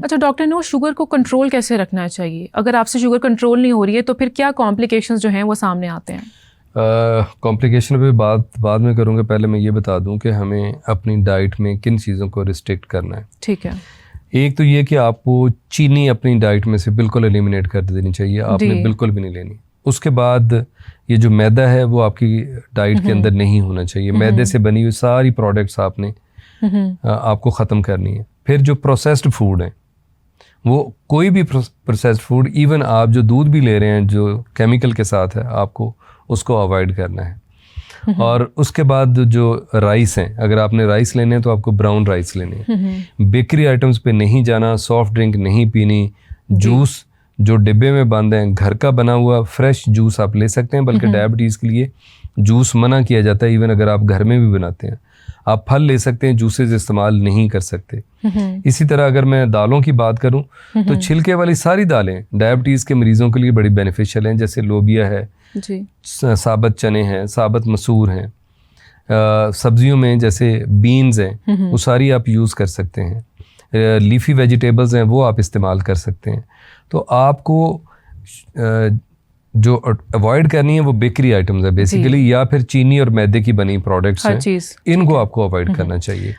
अच्छा डॉक्टर ने वो शुगर को कंट्रोल कैसे रखना चाहिए? अगर आपसे शुगर कंट्रोल नहीं हो रही है तो फिर क्या कॉम्प्लिकेशंस जो हैं वो सामने आते हैं? कॉम्प्लिकेशन पे बात बाद में करूँगा, पहले मैं ये बता दूं कि हमें अपनी डाइट में किन चीज़ों को रिस्ट्रिक्ट करना है। ठीक है। एक तो ये कि आपको चीनी अपनी डाइट में से बिल्कुल एलिमिनेट कर देनी चाहिए, आपने जी। बिल्कुल भी नहीं लेनी। उसके बाद ये जो मैदा है वो आपकी डाइट के अंदर नहीं होना चाहिए। मैदे से बनी हुई सारी प्रोडक्ट्स आपने आपको ख़त्म करनी है। फिर जो प्रोसेस्ड फूड है, वो कोई भी प्रोसेस्ड फूड, इवन आप जो दूध भी ले रहे हैं जो केमिकल के साथ है, आपको उसको अवॉइड करना है। और उसके बाद जो राइस हैं, अगर आपने राइस लेने हैं तो आपको ब्राउन राइस लेने हैं। बेकरी आइटम्स पे नहीं जाना, सॉफ्ट ड्रिंक नहीं पीनी, जूस जो डिब्बे में बंद हैं, घर का बना हुआ फ्रेश जूस आप ले सकते हैं। बल्कि डायबिटीज़ के लिए जूस मना किया जाता है, इवन अगर आप घर में भी बनाते हैं। आप फल ले सकते हैं, जूसेस इस्तेमाल नहीं कर सकते। इसी तरह अगर मैं दालों की बात करूं तो छिलके वाली सारी दालें डायबिटीज़ के मरीज़ों के लिए बड़ी बेनिफिशियल हैं। जैसे लोबिया है जी, साबत चने हैं, साबत मसूर हैं। सब्जियों में जैसे बीन्स हैं, वो सारी आप यूज़ कर सकते हैं। लीफी वेजिटेबल्स हैं, वो आप इस्तेमाल कर सकते हैं। तो आपको जो अवॉइड करनी है वो बेकरी आइटम्स है बेसिकली, या फिर चीनी और मैदे की बनी प्रोडक्ट्स हैं, इनको आपको अवॉइड करना चाहिए।